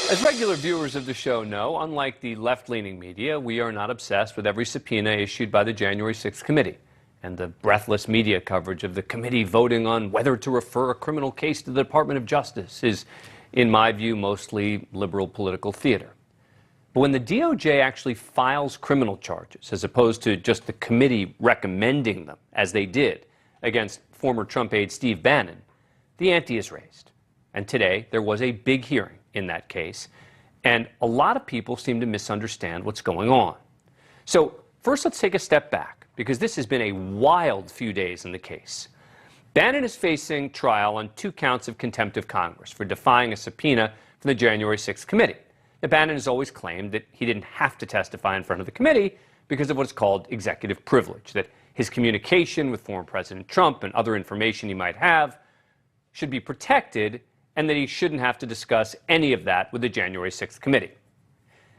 As regular viewers of the show know, unlike the left-leaning media, we are not obsessed with every subpoena issued by the January 6th committee and the breathless media coverage of the committee voting on whether to refer a criminal case to the Department of Justice is, in my view, mostly liberal political theater. But when the DOJ actually files criminal charges, as opposed to just the committee recommending them, as they did against former Trump aide Steve Bannon, the ante is raised. And today, there was a big hearing in that case, and a lot of people seem to misunderstand what's going on. So first, let's take a step back, because this has been a wild few days in the case. Bannon is facing trial on 2 counts of contempt of Congress for defying a subpoena from the January 6th committee. Now, Bannon has always claimed that he didn't have to testify in front of the committee because of what's called executive privilege, that his communication with former President Trump and other information he might have should be protected, and that he shouldn't have to discuss any of that with the January 6th committee.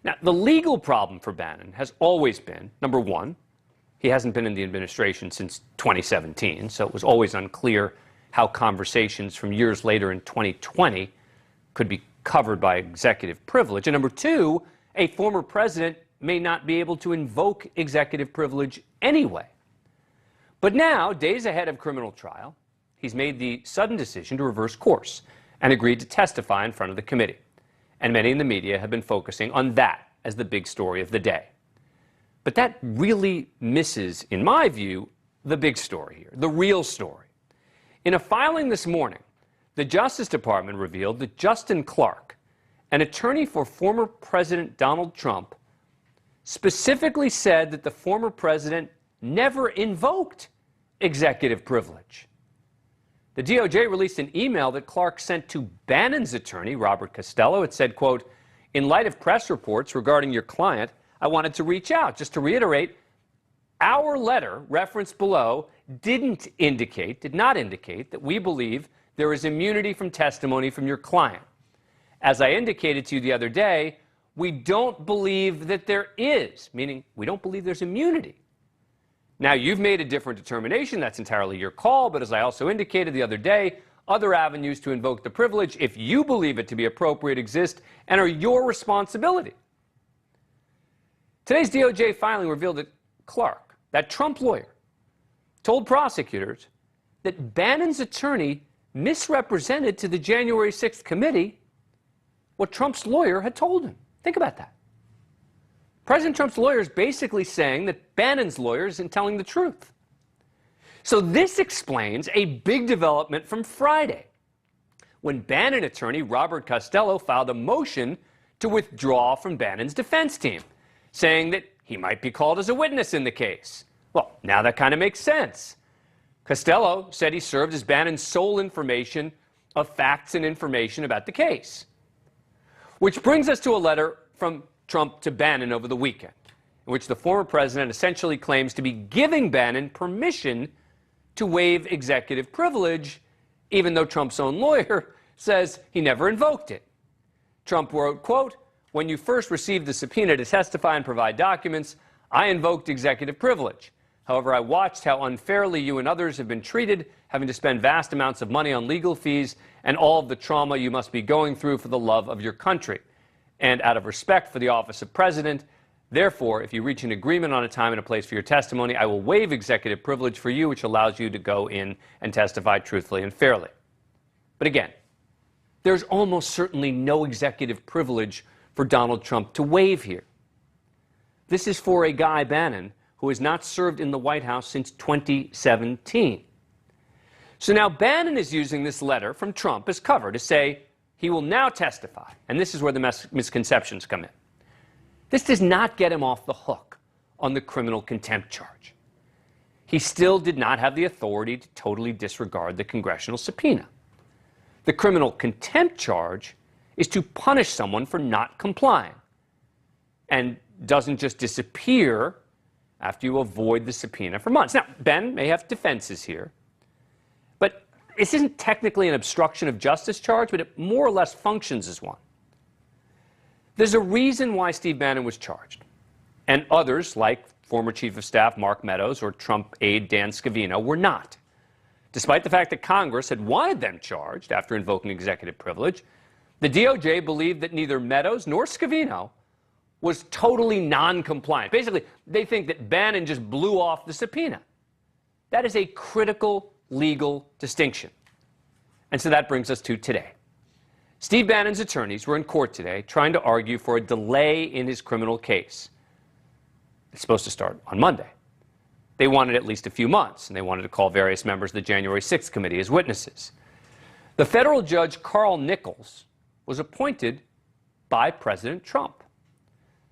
Now, the legal problem for Bannon has always been, number one, he hasn't been in the administration since 2017, so it was always unclear how conversations from years later in 2020 could be covered by executive privilege. And number two, a former president may not be able to invoke executive privilege anyway. But now, days ahead of criminal trial, he's made the sudden decision to reverse course and agreed to testify in front of the committee. And many in the media have been focusing on that as the big story of the day. But that really misses, in my view, the big story here, the real story. In a filing this morning, the Justice Department revealed that Justin Clark, an attorney for former President Donald Trump, specifically said that the former president never invoked executive privilege. The DOJ released an email that Clark sent to Bannon's attorney, Robert Costello. It said, quote, "In light of press reports regarding your client, I wanted to reach out just to reiterate, our letter referenced below did not indicate that we believe there is immunity from testimony from your client. As I indicated to you the other day, we don't believe that there is," meaning we don't believe there's immunity. Now, you've made a different determination. That's entirely your call. But as I also indicated the other day, other avenues to invoke the privilege, if you believe it to be appropriate, exist and are your responsibility. Today's DOJ filing revealed that Clark, that Trump lawyer, told prosecutors that Bannon's attorney misrepresented to the January 6th committee what Trump's lawyer had told him. Think about that. President Trump's lawyer is basically saying that Bannon's lawyer isn't telling the truth. So this explains a big development from Friday, when Bannon attorney Robert Costello filed a motion to withdraw from Bannon's defense team, saying that he might be called as a witness in the case. Well, now that kind of makes sense. Costello said he served as Bannon's sole information of facts and information about the case. Which brings us to a letter from Trump to Bannon over the weekend, in which the former president essentially claims to be giving Bannon permission to waive executive privilege, even though Trump's own lawyer says he never invoked it. Trump wrote, quote, "When you first received the subpoena to testify and provide documents, I invoked executive privilege. However, I watched how unfairly you and others have been treated, having to spend vast amounts of money on legal fees and all of the trauma you must be going through for the love of your country. And out of respect for the office of president, therefore, if you reach an agreement on a time and a place for your testimony, I will waive executive privilege for you, which allows you to go in and testify truthfully and fairly." But again, there's almost certainly no executive privilege for Donald Trump to waive here. This is for a guy, Bannon, who has not served in the White House since 2017. So now Bannon is using this letter from Trump as cover to say he will now testify, and this is where the misconceptions come in. This does not get him off the hook on the criminal contempt charge. He still did not have the authority to totally disregard the congressional subpoena. The criminal contempt charge is to punish someone for not complying, and doesn't just disappear after you avoid the subpoena for months. Now, Ben may have defenses here, but this isn't technically an obstruction of justice charge, but it more or less functions as one. There's a reason why Steve Bannon was charged, and others, like former Chief of Staff Mark Meadows or Trump aide Dan Scavino, were not. Despite the fact that Congress had wanted them charged after invoking executive privilege, The DOJ believed that neither Meadows nor Scavino was totally non-compliant. Basically, they think that Bannon just blew off the subpoena. That is a critical legal distinction. And so that brings us to today. Steve Bannon's attorneys were in court today trying to argue for a delay in his criminal case. It's supposed to start on Monday. They wanted at least a few months, and they wanted to call various members of the January 6th committee as witnesses. The federal judge Carl Nichols was appointed by President Trump.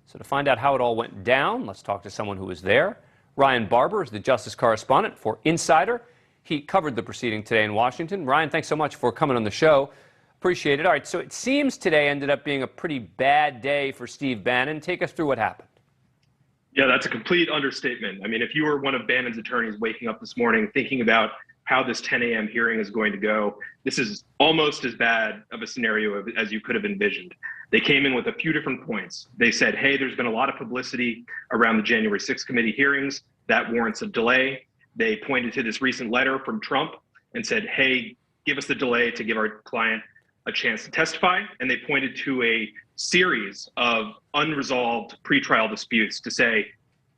So to find out how it all went down, let's talk to someone who was there. Ryan Barber is the justice correspondent for Insider. He covered the proceeding today in Washington. Ryan, thanks so much for coming on the show. Appreciate it. All right, so it seems today ended up being a pretty bad day for Steve Bannon. Take us through what happened. Yeah, that's a complete understatement. I mean, if you were one of Bannon's attorneys waking up this morning thinking about how this 10 a.m. hearing is going to go, this is almost as bad of a scenario as you could have envisioned. They came in with a few different points. They said, hey, there's been a lot of publicity around the January 6th committee hearings. That warrants a delay. They pointed to this recent letter from Trump and said, hey, give us the delay to give our client a chance to testify. And they pointed to a series of unresolved pretrial disputes to say,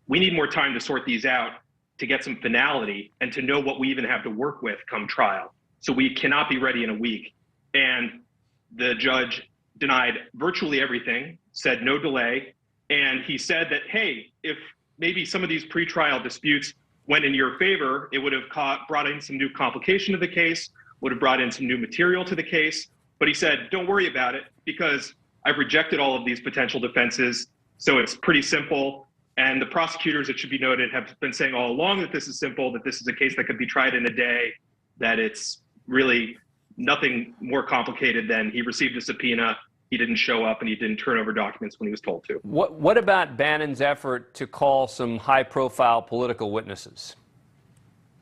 we need more time to sort these out, to get some finality, and to know what we even have to work with come trial. So we cannot be ready in a week. And the judge denied virtually everything, said no delay. And he said that, hey, if maybe some of these pretrial disputes went in your favor, it would have brought in some new complication to the case, would have brought in some new material to the case. But he said, don't worry about it, because I've rejected all of these potential defenses. So it's pretty simple. And the prosecutors, it should be noted, have been saying all along that this is simple, that this is a case that could be tried in a day, that it's really nothing more complicated than he received a subpoena, he didn't show up, and he didn't turn over documents when he was told to. What about Bannon's effort to call some high-profile political witnesses?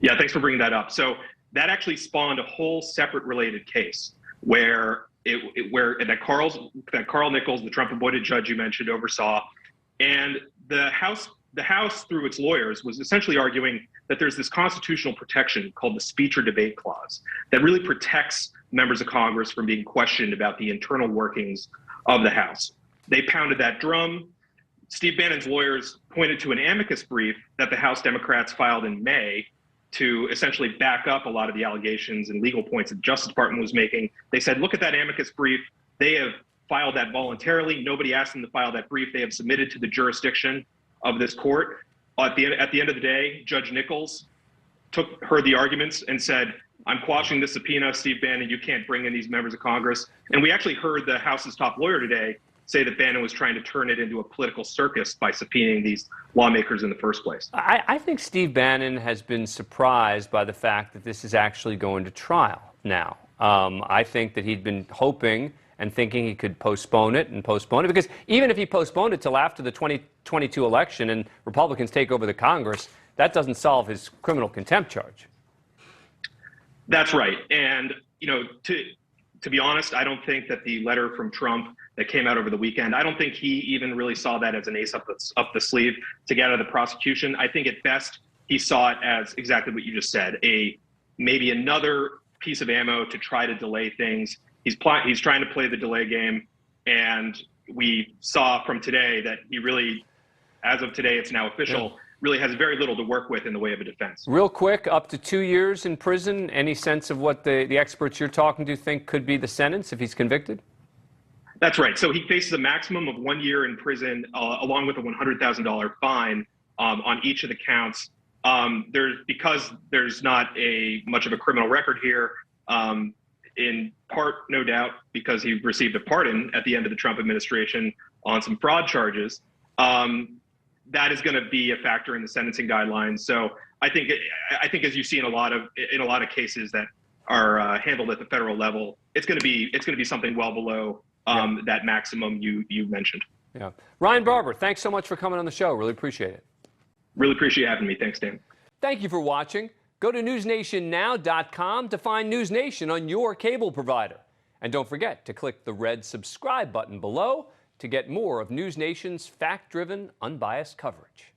Yeah, thanks for bringing that up. So that actually spawned a whole separate related case where Carl Nichols, the Trump-appointed judge you mentioned, oversaw. And the House, through its lawyers, was essentially arguing that there's this constitutional protection called the speech or debate clause that really protects members of Congress from being questioned about the internal workings of the House. They pounded that drum. Steve Bannon's lawyers pointed to an amicus brief that the House Democrats filed in May to essentially back up a lot of the allegations and legal points that the Justice Department was making. They said, look at that amicus brief. They have filed that voluntarily. Nobody asked them to file that brief. They have submitted to the jurisdiction of this court. At the end of the day, Judge Nichols heard the arguments and said, I'm quashing the subpoena, Steve Bannon, you can't bring in these members of Congress. And we actually heard the House's top lawyer today say that Bannon was trying to turn it into a political circus by subpoenaing these lawmakers in the first place. I think Steve Bannon has been surprised by the fact that this is actually going to trial now. I think that he'd been hoping and thinking he could postpone it, because even if he postponed it till after the 2022 election and Republicans take over the Congress, that doesn't solve his criminal contempt charge. That's right. And, you know, to be honest, I don't think that the letter from Trump that came out over the weekend, I don't think he even really saw that as an ace up the sleeve to get out of the prosecution. I think at best he saw it as exactly what you just said, maybe another piece of ammo to try to delay things. He's trying to play the delay game, and we saw from today that he really, as of today, it's now official, really has very little to work with in the way of a defense. Real quick, up to 2 years in prison. Any sense of what the experts you're talking to think could be the sentence if he's convicted? That's right. So he faces a maximum of 1 year in prison, along with a $100,000 fine on each of the counts. Because there's not much of a criminal record here, in part, no doubt, because he received a pardon at the end of the Trump administration on some fraud charges. That is going to be a factor in the sentencing guidelines. So I think as you see in a lot of cases that are handled at the federal level, it's going to be something well below that maximum you mentioned. Yeah. Ryan Barber, thanks so much for coming on the show. Really appreciate it. Really appreciate having me. Thanks, Dan. Thank you for watching. Go to newsnationnow.com to find NewsNation on your cable provider. And don't forget to click the red subscribe button below to get more of NewsNation's fact-driven, unbiased coverage.